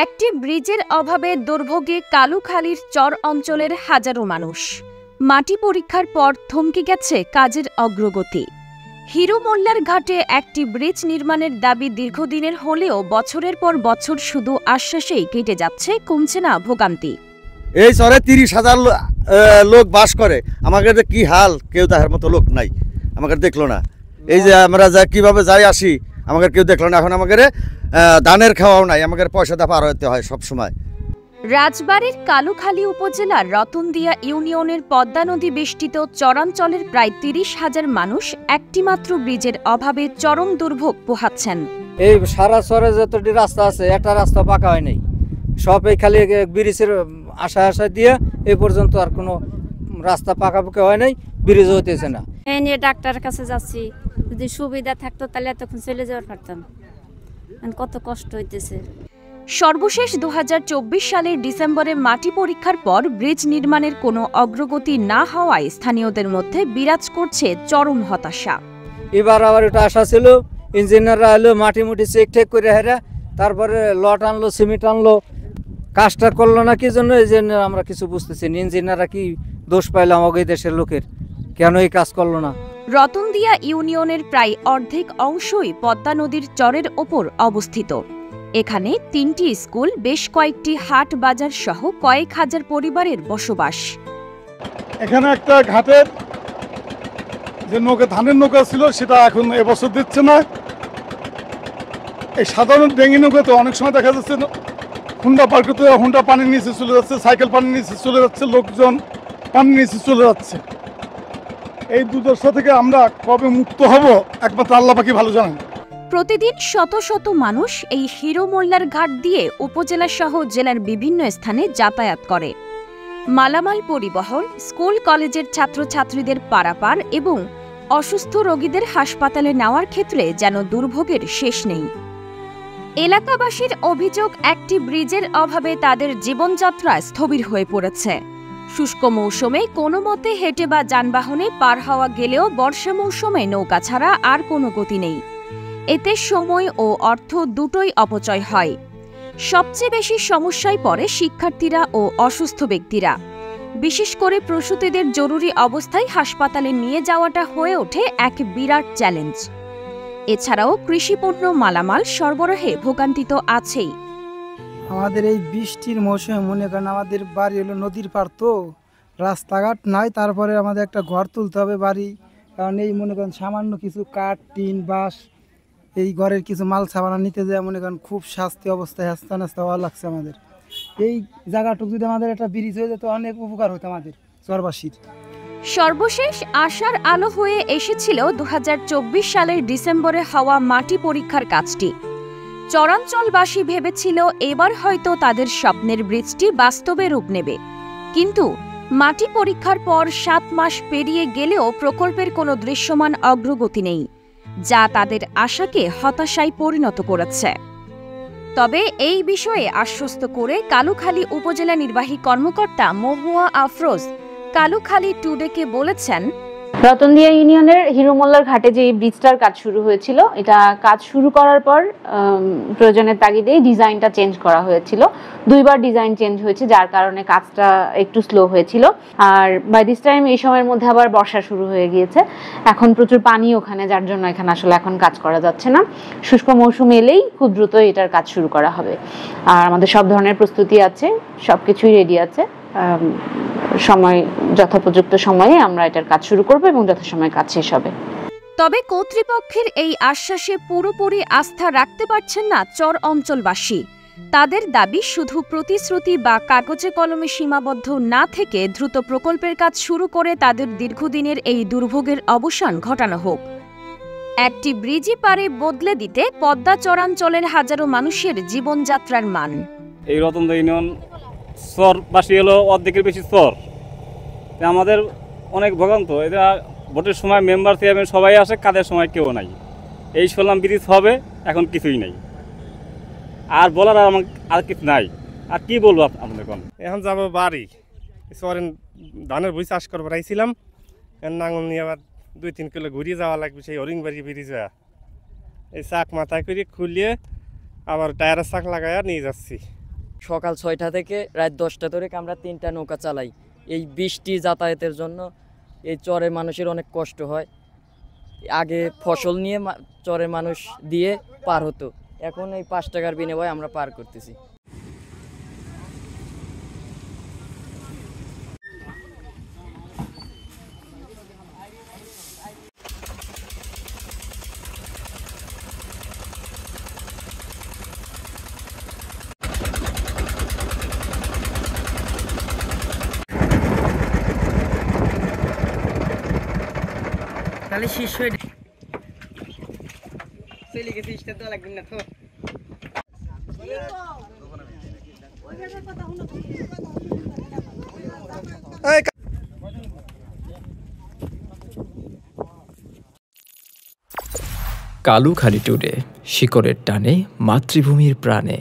একটি ব্রিজের অভাবে দুর্ভোগে কালুখালীর চর অঞ্চলের হাজারো মানুষ। মাটি পরীক্ষার পর থমকে গেছে কাজের অগ্রগতি। হিরো মোল্লার ঘাটে একটি ব্রিজ নির্মাণের দাবি দীর্ঘদিনের হলেও বছরের পর বছর শুধু আশ্বাসেই কেটে যাচ্ছে, কমছে না ভোগান্তি। এই চরে 30,000 লোক বাস করে, আমাদের কি হাল, কেউ তাহার মতো লোক নাই, আমাকে দেখলো না। এই যে আমরা যা কিভাবে যাই আসি, আমাকে কেউ দেখলো না। এখন আমাদের ধানের খাওয়াও নাই, আমাদের পয়সাটা পার হতে হয় সব সময়। রাজবাড়ীর কালুখালী উপজেলার রতনদিয়া ইউনিয়নের পদ্মা নদী বেষ্টিত চরাঞ্চলের প্রায় 30,000 মানুষ একটিমাত্র ব্রিজের অভাবে চরম দুর্ভোগ পোহাচ্ছেন। এই সারা চরে যতটি রাস্তা আছে, একটা রাস্তা পাকা হয় নাই, সব এই খালি ব্রিজের আশা দিয়ে এই পর্যন্ত আর কোনো রাস্তা পাকাপাকি হয় নাই, ব্রিজ হইতেছে না। এই নিয়ে ডাক্তারের কাছে যাচ্ছি, যদি সুবিধা থাকতো তাহলে তখন চলে যাওয়ার পারতাম, কত কষ্ট হইতেছে। সর্বশেষ 2024 সালের ডিসেম্বরে মাটি পরীক্ষার পর ব্রিজ নির্মাণের কোনো অগ্রগতি না হওয়ায় স্থানীয়দের মধ্যে বিরাজ করছে চরম হতাশা। এবার আবার এটা আশা ছিল, ইঞ্জিনিয়াররা এলো, মাটি মুটি চেক টেক করে হেরা, তারপরে লট আনলো, সিমেন্ট আনলো, কাজটা করলো না কি জন্য, এই জন্য আমরা কিছু বুঝতেছি না। ইঞ্জিনিয়াররা কি দোষ পাইলাম আমাকে দেশের লোকের, কেন এই কাজ করলো না? রতনদিয়া ইউনিয়নের প্রায় অর্ধেক অংশই পদ্মা নদীর চরের ওপর অবস্থিত। এখানে 3টি স্কুল, বেশ কয়েকটি হাট বাজার সহ কয়েক হাজার পরিবারের বসবাস। এখানে একটা ঘাটের যে নৌকা, ধানের নৌকা ছিল, সেটা এখন এবছর দিচ্ছে না। এই সাধারণ ডেঙ্গি নৌকাতে অনেক সময় দেখা যাচ্ছে হুন্ডা পার করতে, হুন্ডা পানির নিচে চলে যাচ্ছে, সাইকেল পানির নিচে চলে যাচ্ছে, লোকজন পানির নিচে চলে যাচ্ছে। এই দুর্দশা থেকে আমরা কবে মুক্ত হব, একমাত্র আল্লাহ পাকি ভালো জানেন। প্রতিদিন শত শত মানুষ এই হিরো মোল্লার ঘাট দিয়ে উপজেলা সহ জেলার বিভিন্ন স্থানে যাতায়াত করে। মালামাল পরিবহন, স্কুল কলেজের ছাত্রছাত্রীদের পারাপার এবং অসুস্থ রোগীদের হাসপাতালে নেওয়ার ক্ষেত্রে যেন দুর্ভোগের শেষ নেই। এলাকাবাসীর অভিযোগ, একটি ব্রিজের অভাবে তাদের জীবনযাত্রা স্থবির হয়ে পড়েছে। শুষ্ক মৌসুমে কোনো মতে হেঁটে বা যানবাহনে পার হওয়া গেলেও বর্ষা মৌসুমে নৌকা ছাড়া আর কোনো গতি নেই। এতে সময় ও অর্থ দুটোই অপচয় হয়। সবচেয়ে বেশি সমস্যায় পড়ে শিক্ষার্থীরা ও অসুস্থ ব্যক্তিরা। বিশেষ করে প্রসূতিদের জরুরি অবস্থায় হাসপাতালে নিয়ে যাওয়াটা হয়ে ওঠে এক বিরাট চ্যালেঞ্জ। এছাড়াও কৃষিপণ্য মালামাল সরবরাহে ভোগান্তি তো আছেই। আমাদের এই বৃষ্টির মৌসুমে মনে করেন আমাদের বাড়ি হলো নদীর পার, তো রাস্তাঘাট নাই, তারপরে আমাদের একটা ঘর তুলতে হবে বাড়ি, কারণ এই মনে করেন সামান্য কিছু কাঠ, টিন, বাঁশ, এই ঘরের কিছু মাল সামানা নিতে যায় মনে করেন খুব শাস্তি অবস্থায় হাস্তা নাস্তা হওয়া লাগছে আমাদের। এই জায়গাটুকু যদি আমাদের একটা ব্রিজ হয়ে যেত, অনেক উপকার হতো আমাদের চরবাসীর। সর্বশেষ আশার আলো হয়ে এসেছিল 2024 সালের ডিসেম্বরে হওয়া মাটি পরীক্ষার কাজটি। চরাঞ্চলবাসী ভেবেছিল এবার হয়তো তাদের স্বপ্নের ব্রিজটি বাস্তবে রূপ নেবে, কিন্তু মাটি পরীক্ষার পর 7 মাস পেরিয়ে গেলেও প্রকল্পের কোনো দৃশ্যমান অগ্রগতি নেই, যা তাদের আশাকে হতাশায় পরিণত করেছে। তবে এই বিষয়ে আশ্বস্ত করে কালুখালী উপজেলা নির্বাহী কর্মকর্তা মহুয়া আফরোজ কালুখালী টুডেকে বলেছেন, রতনদিয়া ইউনিয়নের হিরো মোল্লার ঘাটে যে ব্রিজটার কাজ শুরু হয়েছিল, এটা কাজ শুরু করার পর প্রয়োজনের তাগিদে ডিজাইনটা চেঞ্জ করা হয়েছিল। 2বার ডিজাইন চেঞ্জ হয়েছে, যার কারণে কাজটা একটু স্লো হয়েছিল। আর বাই দিস টাইম এই সময়ের মধ্যে আবার বর্ষা শুরু হয়ে গিয়েছে, এখন প্রচুর পানি ওখানে, যার জন্য এখানে আসলে এখন কাজ করা যাচ্ছে না। শুষ্ক মৌসুম এলেই খুব দ্রুত এটার কাজ শুরু করা হবে। আর আমাদের সব ধরনের প্রস্তুতি আছে, সবকিছুই রেডি আছে। সময় যথোপযুক্ত সময়ে আমরা এটার কাজ শুরু করব এবং যথাসময়ে কাজ শেষ হবে। তবে কর্তৃপক্ষের এই আশ্বাসে পুরোপুরি আস্থা রাখতে পারছেন না চর অঞ্চলবাসী। তাদের দাবি, শুধু প্রতিশ্রুতি বা কাগজে কলমে সীমাবদ্ধ না থেকে দ্রুত প্রকল্পের কাজ শুরু করে তাদের দীর্ঘদিনের এই দুর্ভোগের অবসান ঘটানো হোক। একটি ব্রিজই পারে বদলে দিতে পদ্মা চরাঞ্চলের হাজারো মানুষের জীবনযাত্রার মান। এই রতনদিয়া ইউনিয়ন চরবাসী হলো অর্ধেকের বেশি চর, আমাদের অনেক ভোগান্ত। এরা ভোটের সময় মেম্বার চেয়ারম্যান সবাই আসে, কাদের সময় কেউ নাই। এই শুনলাম ব্রিজ হবে, এখন কিছুই নেই। আর বলার আর কিছু নাই, আর কি বলবো আপনাদের? এখন যাবো বাড়ি, চরেন ধানের বই চাষ করবো আইছিলাম, নাঙল নিয়ে আবার 2-3 কিলো ঘুরিয়ে যাওয়া লাগবে সেই হরিংবাড়ি ব্রিজ। এই চাক মাথায় করে খুলিয়ে আবার টায়ারের চাক লাগাইয়া নিয়ে যাচ্ছি। সকাল 6টা থেকে রাত 10টা ধরে আমরা 3টা নৌকা চালাই। এই বৃষ্টি যাতায়াতের জন্য এই চরে মানুষের অনেক কষ্ট হয়। আগে ফসল নিয়ে চরে মানুষ দিয়ে পার হতো, এখন এই 5 টাকার বিনিময়ে আমরা পার করতেছি। তাহলে শীর্ষ চলে গেছে স্টার তো লাগবে না তো। কালুখালী টুডে, শিকড়ের টানে মাতৃভূমির প্রাণে।